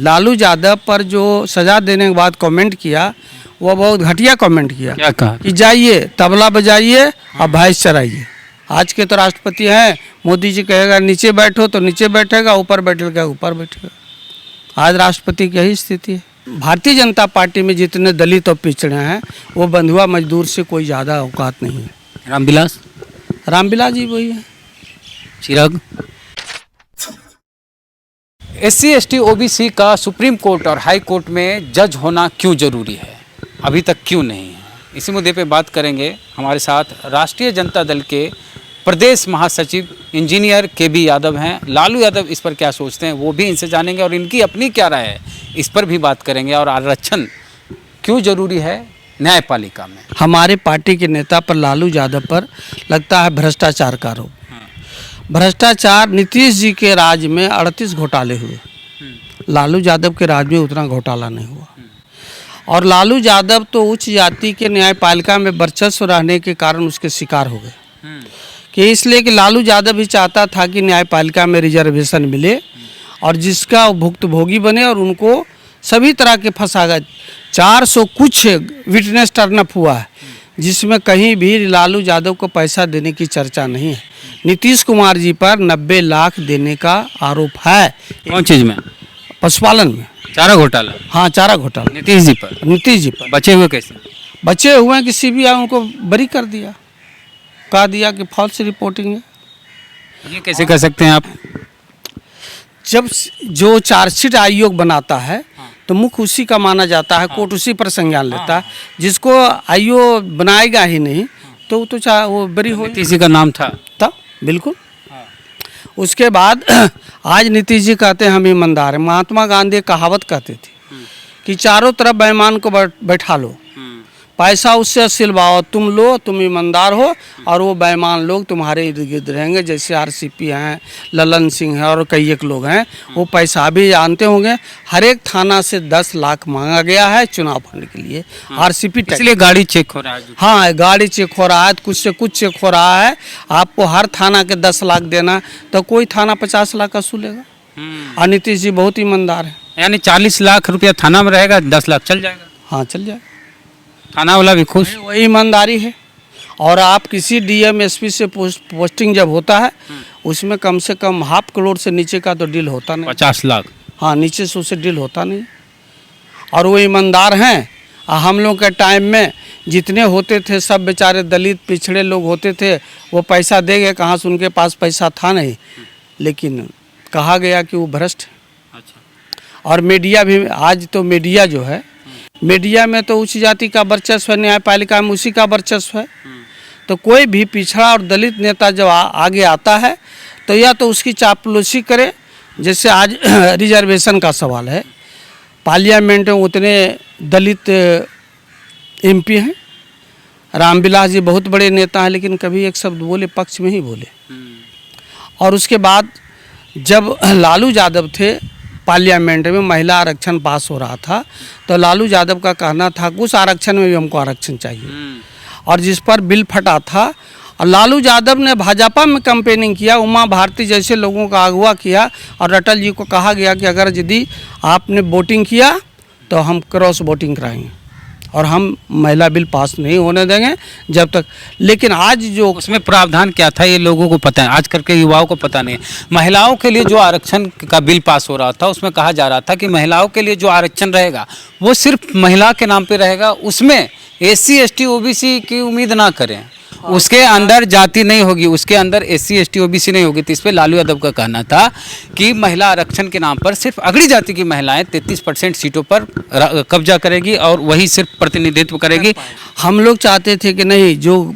लालू यादव पर जो सजा देने के बाद कमेंट किया वो बहुत घटिया कमेंट किया। क्या कहा? कि जाइए तबला बजाइए और भैंस चराइए। आज के तो राष्ट्रपति हैं, मोदी जी कहेगा नीचे बैठो तो नीचे बैठेगा, ऊपर बैठेगा ऊपर बैठेगा। आज राष्ट्रपति की यही स्थिति है। भारतीय जनता पार्टी में जितने दलित और पिछड़े हैं वो बंधुआ मजदूर से कोई ज़्यादा औकात नहीं है। रामविलास रामविलास जी वही है। चिराग SC ST OBC का सुप्रीम कोर्ट और हाई कोर्ट में जज होना क्यों जरूरी है, अभी तक क्यों नहीं है, इसी मुद्दे पे बात करेंगे। हमारे साथ राष्ट्रीय जनता दल के प्रदेश महासचिव इंजीनियर KB यादव हैं। लालू यादव इस पर क्या सोचते हैं वो भी इनसे जानेंगे और इनकी अपनी क्या राय है इस पर भी बात करेंगे। और आरक्षण क्यों जरूरी है न्यायपालिका में। हमारे पार्टी के नेता पर लालू यादव पर लगता है भ्रष्टाचार का आरोप। भ्रष्टाचार नीतीश जी के राज में 38 घोटाले हुए, लालू यादव के राज में उतना घोटाला नहीं हुआ। और लालू यादव तो उच्च जाति के न्यायपालिका में वर्चस्व रहने के कारण उसके शिकार हो गए कि इसलिए कि लालू यादव भी चाहता था कि न्यायपालिका में रिजर्वेशन मिले और जिसका भुक्तभोगी बने और उनको सभी तरह के फंसा गए। 400 कुछ विटनेस टर्नअप हुआ है जिसमें कहीं भी लालू यादव को पैसा देने की चर्चा नहीं है। नीतीश कुमार जी पर 90 लाख देने का आरोप है। कौन चीज़ में? पशुपालन में चारा घोटाला। हाँ, चारा घोटाला नीतीश जी पर। नीतीश जी पर बचे हुए कैसे? बचे हुए हैं कि CBI उनको बरी कर दिया, कह दिया कि फॉल्स रिपोर्टिंग है। ये कैसे कर सकते हैं आप? जब जो चार्जशीट आयोग बनाता है तो मुख्य उसी का माना जाता है, कोर्ट उसी पर संज्ञान लेता है। जिसको आयोग बनाएगा ही नहीं तो वो बरी हो। नीतीश जी का नाम था तब बिल्कुल। उसके बाद आज नीतीश जी कहते हैं हम ईमानदार हैं। महात्मा गांधी कहावत कहते थे कि चारों तरफ बेईमान को बैठा लो, पैसा उससे सिलवाओ, तुम लो, तुम ईमानदार हो और वो बेईमान लोग तुम्हारे इर्द गिर्द रहेंगे। जैसे RCP हैं, ललन सिंह हैं और कई एक लोग हैं। वो पैसा भी जानते होंगे। हर एक थाना से 10 लाख मांगा गया है चुनाव फंड के लिए। RCP इसलिए गाड़ी चेक हो रहा है। हाँ, गाड़ी चेक हो रहा है, कुछ से कुछ चेक हो रहा है। आपको हर थाना के 10 लाख देना तो कोई थाना 50 लाख वसूलेगा। और नीतीश जी बहुत ईमानदार है। यानी 40 लाख रुपया थाना में रहेगा, 10 लाख चल जाएगा। हाँ, चल जाएगा। थाना वाला भी खुश। वही ईमानदारी है। और आप किसी DM SP से पोस्टिंग जब होता है उसमें कम से कम 5 करोड़ से नीचे का तो डील होता नहीं। 50 लाख। हाँ, नीचे से उससे डील होता नहीं। और वो ईमानदार हैं। हम लोग के टाइम में जितने होते थे सब बेचारे दलित पिछड़े लोग होते थे, वो पैसा दे गए, कहाँ से उनके पास पैसा था नहीं, लेकिन कहा गया कि वो भ्रष्ट है। अच्छा। और मीडिया भी, आज तो मीडिया जो है, मीडिया में तो उच्च जाति का वर्चस्व है, न्यायपालिका में उसी का वर्चस्व है। तो कोई भी पिछड़ा और दलित नेता जब आगे आता है तो या तो उसकी चापलूसी करे। जैसे आज रिजर्वेशन का सवाल है, पार्लियामेंट में उतने दलित MP हैं। रामविलास जी बहुत बड़े नेता हैं लेकिन कभी एक शब्द बोले पक्ष में ही बोले। और उसके बाद जब लालू यादव थे पार्लियामेंट में महिला आरक्षण पास हो रहा था तो लालू यादव का कहना था कुछ आरक्षण में भी हमको आरक्षण चाहिए, और जिस पर बिल फटा था। और लालू यादव ने भाजपा में कैंपेनिंग किया, उमा भारती जैसे लोगों का अगवा किया और अटल जी को कहा गया कि अगर यदि आपने वोटिंग किया तो हम क्रॉस वोटिंग कराएंगे और हम महिला बिल पास नहीं होने देंगे जब तक। लेकिन आज जो उसमें प्रावधान क्या था ये लोगों को पता है, आजकल के युवाओं को पता नहीं है। महिलाओं के लिए जो आरक्षण का बिल पास हो रहा था उसमें कहा जा रहा था कि महिलाओं के लिए जो आरक्षण रहेगा वो सिर्फ महिला के नाम पे रहेगा, उसमें SC ST OBC की उम्मीद ना करें, उसके अंदर जाति नहीं होगी, उसके अंदर SC ST OBC नहीं होगी। तो इस पर लालू यादव का कहना था कि महिला आरक्षण के नाम पर सिर्फ अगड़ी जाति की महिलाएं 33% सीटों पर कब्जा करेगी और वही सिर्फ प्रतिनिधित्व करेगी। हम लोग चाहते थे कि नहीं, जो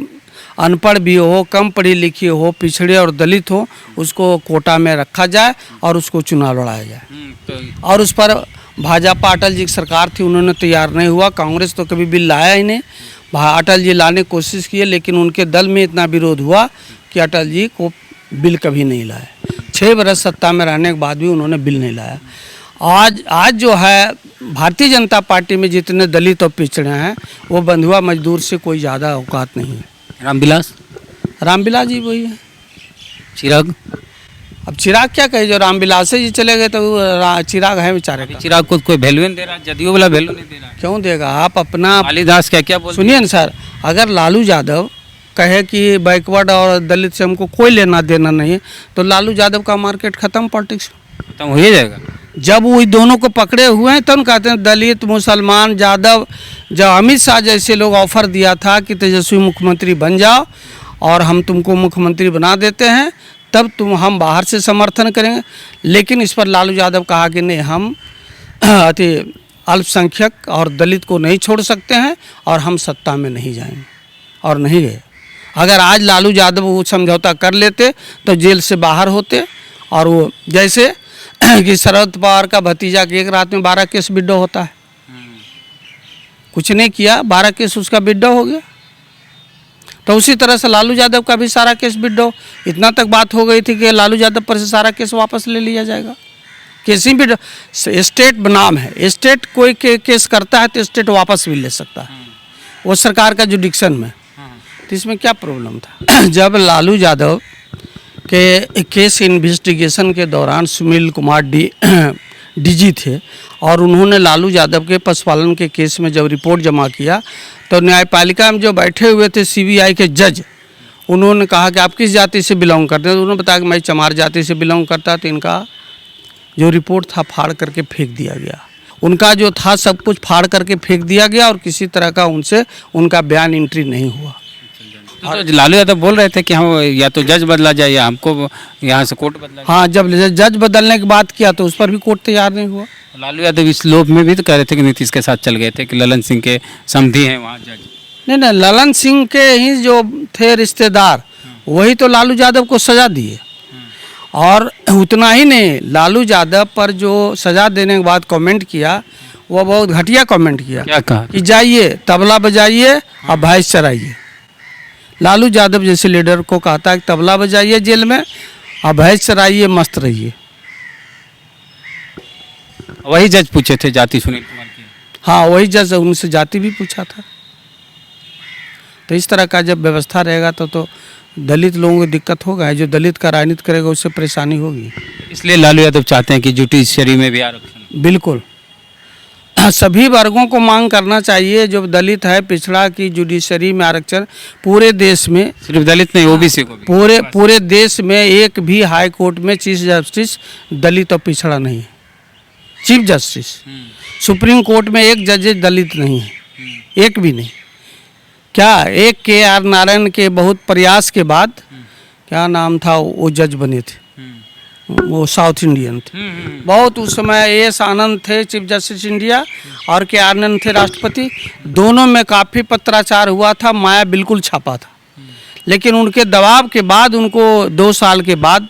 अनपढ़ भी हो, कम पढ़ी लिखी हो, पिछड़े और दलित हो, उसको कोटा में रखा जाए और उसको चुनाव लड़ाया जाए। और उस पर भाजपा अटल जी की सरकार थी, उन्होंने तैयार नहीं हुआ। कांग्रेस तो कभी बिल लाया ही नहीं। अटल जी लाने की कोशिश किए लेकिन उनके दल में इतना विरोध हुआ कि अटल जी को बिल कभी नहीं लाया। 6 बरस सत्ता में रहने के बाद भी उन्होंने बिल नहीं लाया। आज जो है भारतीय जनता पार्टी में जितने दलित और पिछड़े हैं वो बंधुआ मजदूर से कोई ज़्यादा औकात नहीं है। रामविलास जी वही है। चिराग अब चिराग क्या कहे, जो रामविलास जी चले गए तो वो चिराग है बेचारे का। चिराग को कोई वैल्यू नहीं दे रहा, जदयू वाला वैल्यू नहीं दे रहा। क्यों देगा? आप अपना मालीदास क्या क्या बोल सुनिए ना सर, अगर लालू यादव कहे कि बैकवर्ड और दलित से हमको कोई लेना देना नहीं, तो लालू यादव का मार्केट खत्म पॉलिटिक्स। खत्म हो ही जाएगा। जब वो दोनों को पकड़े हुए हैं तब कहते हैं दलित मुसलमान यादव। जब अमित शाह जैसे लोग ऑफर दिया था कि तेजस्वी मुख्यमंत्री बन जाओ और हम तुमको मुख्यमंत्री बना देते हैं, तब हम बाहर से समर्थन करेंगे। लेकिन इस पर लालू यादव कहा कि नहीं, हम अति अल्पसंख्यक और दलित को नहीं छोड़ सकते हैं और हम सत्ता में नहीं जाएंगे, और नहीं गए। अगर आज लालू यादव वो समझौता कर लेते तो जेल से बाहर होते, और वो जैसे कि शरद पवार का भतीजा के एक रात में 12 केस विड्रॉ होता है, कुछ नहीं किया 12 केस उसका विड्रॉ हो गया। तो उसी तरह से लालू यादव का भी सारा केस विड्रॉ, इतना तक बात हो गई थी कि लालू यादव पर से सारा केस वापस ले लिया जाएगा। केस भी स्टेट बनाम है, स्टेट कोई केस करता है तो स्टेट वापस भी ले सकता है, वो सरकार का जुडिक्शन में। तो इसमें क्या प्रॉब्लम था? जब लालू यादव के केस इन्वेस्टिगेशन के दौरान सुनील कुमार डीजी थे और उन्होंने लालू यादव के पशुपालन के केस में जब रिपोर्ट जमा किया, तो न्यायपालिका में जो बैठे हुए थे सीबीआई के जज, उन्होंने कहा कि आप किस जाति से बिलोंग करते हैं? तो उन्होंने बताया कि मैं चमार जाति से बिलोंग करता। तो इनका जो रिपोर्ट था फाड़ करके फेंक दिया गया, उनका जो था सब कुछ फाड़ करके फेंक दिया गया, और किसी तरह का उनसे उनका बयान एंट्री नहीं हुआ। तो लालू यादव बोल रहे थे कि हम या तो जज बदला जाए या हमको यहाँ से कोर्ट बदला जाए। हाँ, जब जज बदलने की बात किया तो उस पर भी कोर्ट तैयार नहीं हुआ। लालू यादव इस लोभ में भी तो कह रहे थे कि नीतीश के साथ चल गए थे कि ललन सिंह के समधी हैं वहाँ जज। नहीं, ललन सिंह के ही जो थे रिश्तेदार, वही तो लालू यादव को सजा दिए। और उतना ही नहीं, लालू यादव पर जो सजा देने के बाद कमेंट किया, वो बहुत घटिया कमेंट किया। क्या कहा? कि जाइए तबला बजाइए और भैंस चराइए। लालू यादव जैसे लीडर को कहता है कि तबला बजाइए जेल में और भैंस चराइए, मस्त रहिए। वही जज पूछे थे जाति सुनील कुमार की। हाँ, वही जज उनसे जाति भी पूछा था। तो इस तरह का जब व्यवस्था रहेगा तो दलित लोगों को दिक्कत होगा, जो दलित का राजनीति करेगा उससे परेशानी होगी। इसलिए लालू यादव चाहते हैं कि जुडिशरी में भी आरक्षण। बिल्कुल, सभी वर्गों को मांग करना चाहिए। जो दलित है पिछड़ा की जुडिशरी में आरक्षण पूरे देश में, सिर्फ दलित नहीं ओबीसी को भी, पूरे देश में एक भी हाई कोर्ट में चीफ जस्टिस दलित और पिछड़ा नहीं है। चीफ जस्टिस सुप्रीम कोर्ट में एक जज दलित नहीं है, एक भी नहीं। क्या एक KR नारायण के बहुत प्रयास के बाद, क्या नाम था वो जज बने थे, वो साउथ इंडियन थे बहुत। उस समय एस आनंद थे चीफ जस्टिस इंडिया और KR आनंद थे राष्ट्रपति। दोनों में काफ़ी पत्राचार हुआ था, माया बिल्कुल छापा था। लेकिन उनके दबाव के बाद उनको 2 साल के बाद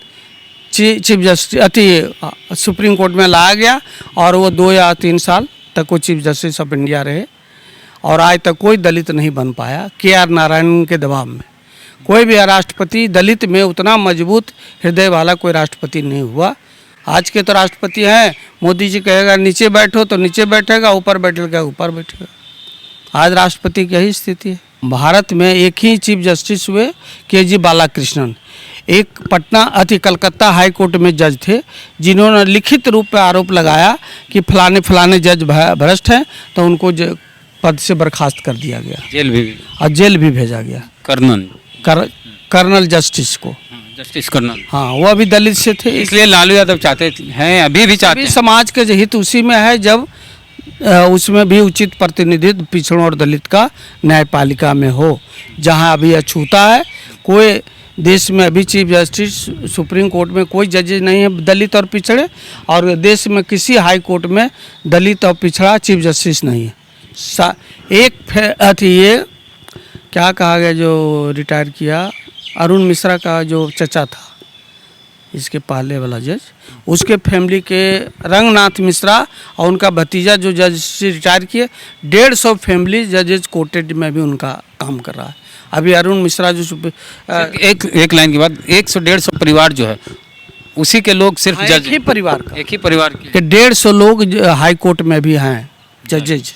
चीफ जस्टिस सुप्रीम कोर्ट में लाया गया, और वो 2 या 3 साल तक वो चीफ जस्टिस ऑफ इंडिया रहे। और आज तक कोई दलित नहीं बन पाया KR नारायण के दबाव में। कोई भी राष्ट्रपति दलित में उतना मजबूत हृदय वाला कोई राष्ट्रपति नहीं हुआ। आज के तो राष्ट्रपति हैं, मोदी जी कहेगा नीचे बैठो तो नीचे बैठेगा, ऊपर बैठेगा ऊपर बैठेगा। आज राष्ट्रपति की यही स्थिति है। भारत में एक ही चीफ जस्टिस हुए, KG बालाकृष्णन। एक कलकत्ता हाई कोर्ट में जज थे, जिन्होंने लिखित रूप में आरोप लगाया कि फलाने जज भ्रष्ट हैं, तो उनको पद से बर्खास्त कर दिया गया, जेल भी भेजा गया। कर्नल जस्टिस को, जस्टिस कर्नल, हाँ, वो अभी दलित से थे। इसलिए लालू यादव चाहते हैं, अभी भी चाहते हैं। समाज के हित उसी में है, जब उसमें भी उचित प्रतिनिधित्व पिछड़ों और दलित का न्यायपालिका में हो। जहां अभी अछूता है, कोई देश में अभी चीफ जस्टिस सुप्रीम कोर्ट में कोई जजेज नहीं है दलित और पिछड़े, और देश में किसी हाई कोर्ट में दलित और पिछड़ा चीफ जस्टिस नहीं है। ये क्या कहा गया, जो रिटायर किया अरुण मिश्रा का जो चचा था, इसके पहले वाला जज, उसके फैमिली के रंगनाथ मिश्रा और उनका भतीजा जो जज से रिटायर किए, 150 फैमिली जजेज कोर्टेड में भी उनका काम कर रहा है। अभी अरुण मिश्रा जो एक लाइन की बात, 100-150 परिवार जो है उसी के लोग सिर्फ जज, एक ही परिवार के 150 लोग हाई कोर्ट में भी हैं जजेज।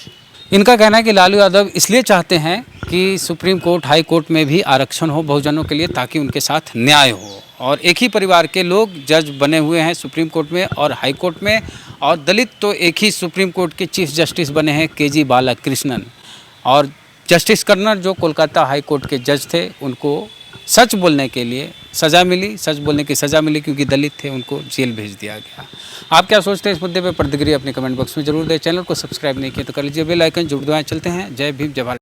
इनका कहना है कि लालू यादव इसलिए चाहते हैं कि सुप्रीम कोर्ट हाई कोर्ट में भी आरक्षण हो बहुजनों के लिए, ताकि उनके साथ न्याय हो और एक ही परिवार के लोग जज बने हुए हैं सुप्रीम कोर्ट में और हाई कोर्ट में, और दलित तो एक ही सुप्रीम कोर्ट के चीफ जस्टिस बने हैं के.जी. बालाकृष्णन। और जस्टिस कर्नर जो कोलकाता हाई कोर्ट के जज थे, उनको सच बोलने के लिए सज़ा मिली, सच बोलने की सज़ा मिली क्योंकि दलित थे, उनको जेल भेज दिया गया। आप क्या सोचते हैं इस मुद्दे पर? प्रतिक्रिया अपने कमेंट बॉक्स में जरूर दें। चैनल को सब्सक्राइब नहीं किया तो कर लीजिए बेल आइकन, जुड़ दवाएं। चलते हैं। जय भीम, जय भारत।